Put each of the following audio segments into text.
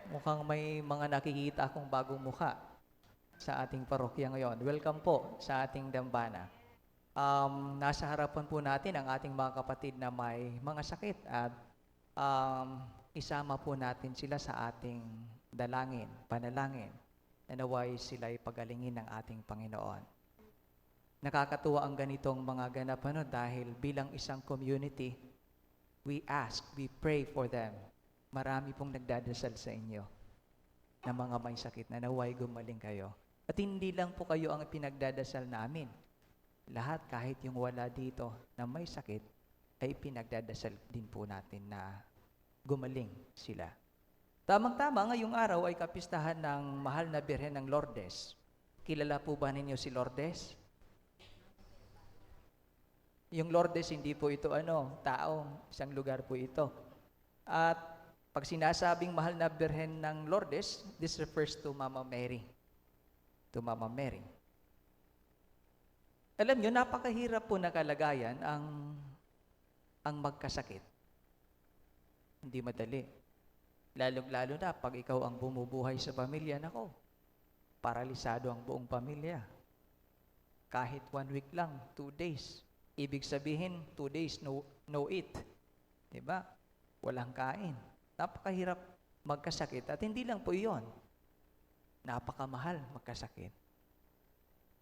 Mukhang may mga nakikita akong bagong mukha sa ating parokya ngayon. Welcome po sa ating dambana. Nasa harapan po natin ang ating mga kapatid na may mga sakit at isama po natin sila sa ating panalangin, na naway sila'y pagalingin ng ating Panginoon. Nakakatuwa ang ganitong mga ganapan dahil bilang isang community, we pray for them. Marami pong nagdadasal sa inyo na mga may sakit na naway gumaling kayo. At hindi lang po kayo ang pinagdadasal namin. Lahat, kahit yung wala dito na may sakit, ay pinagdadasal din po natin na gumaling sila. Tamang-tama, ngayong araw ay kapistahan ng mahal na Birhen ng Lourdes. Kilala po ba ninyo si Lourdes? Yung Lourdes, hindi po ito tao, isang lugar po ito. At pag sinasabing mahal na Birhen ng Lourdes, this refers to Mama Mary. To Mama Mary. Alam nyo, napakahirap po na kalagayan ang magkasakit. Hindi madali. Lalong-lalo na pag ikaw ang bumubuhay sa pamilya, nako, paralisado ang buong pamilya. Kahit 1 week lang, 2 days. Ibig sabihin, 2 days, no eat. Diba? Walang kain. Napakahirap magkasakit. At hindi lang po iyon. Napakamahal magkasakit.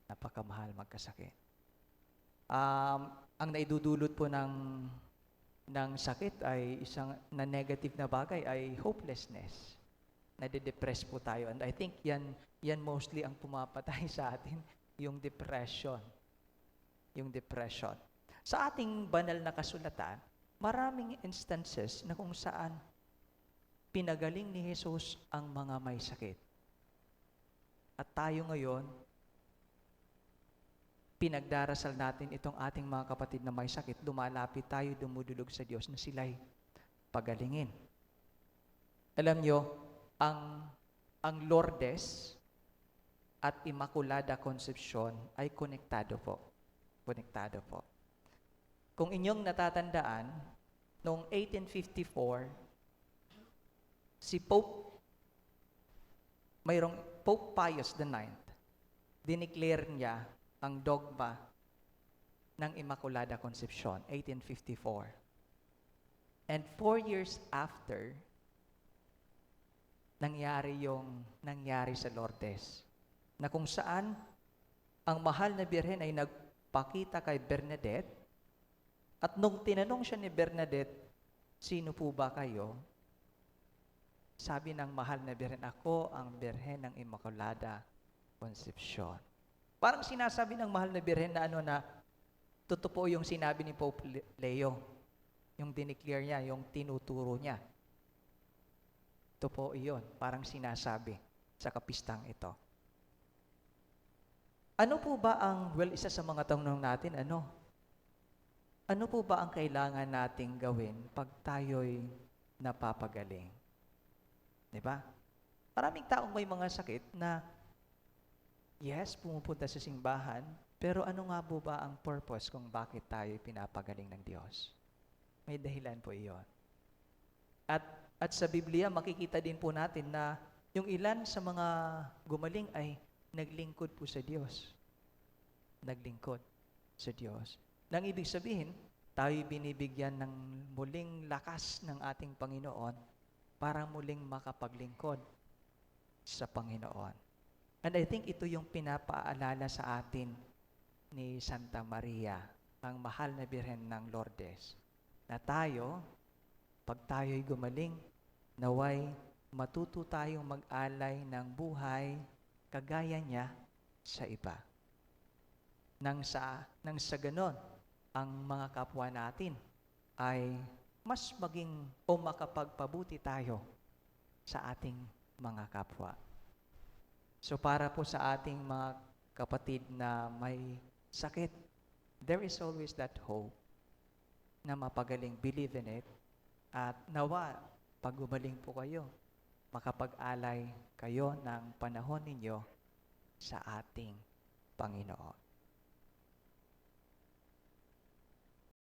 Napakamahal magkasakit. Ang naidudulot po ng sakit ay isang na negative na bagay ay hopelessness. Nade-depress po tayo. And I think yan mostly ang pumapatay sa atin, yung depression. Yung depression. Sa ating banal na kasulatan, maraming instances na kung saan pinagaling ni Jesus ang mga may sakit. At tayo ngayon, pinagdarasal natin itong ating mga kapatid na may sakit, lumalapit tayo, dumudulog sa Diyos na sila'y pagalingin. Alam nyo, ang Lourdes at Immaculada Concepcion ay konektado po. Konektado po. Kung inyong natatandaan, noong 1854, si mayroong Pope Pius IX, dineclare niya ang dogma ng Immaculada Concepcion, 1854. And 4 years after, nangyari sa Lourdes, na kung saan ang mahal na Birhen ay nagpakita kay Bernadette, at nung tinanong siya ni Bernadette, sino po ba kayo? Sabi ng mahal na Birhen, ako ang Birhen ng Immaculada Concepcion. Parang sinasabi ng mahal na Birhen na totoo po yung sinabi ni Pope Leo, yung dineclare niya, yung tinuturo niya. Ito po iyon, parang sinasabi sa kapistang ito. Ano po ba isa sa mga tanong natin, ano po ba ang kailangan nating gawin pag tayo'y napapagaling? Diba? Maraming taong may mga sakit na, yes, pumupunta sa simbahan, pero ano nga po ba ang purpose kung bakit tayo pinapagaling ng Diyos? May dahilan po iyon. At sa Biblia, makikita din po natin na yung ilan sa mga gumaling ay naglingkod po sa Diyos. Naglingkod sa Diyos. Nang ibig sabihin, tayo binibigyan ng muling lakas ng ating Panginoon para muling makapaglingkod sa Panginoon. And I think ito yung pinapaalala sa atin ni Santa Maria, ang mahal na Birhen ng Lourdes, na tayo, pag tayo'y gumaling, naway matuto tayong mag-alay ng buhay kagaya niya sa iba. Nang sa ganon, ang mga kapwa natin ay mas maging o makapagpabuti tayo sa ating mga kapwa. So para po sa ating mga kapatid na may sakit, there is always that hope na mapagaling. Believe in it. At nawa, pag gumaling po kayo, makapag-alay kayo ng panahon ninyo sa ating Panginoon.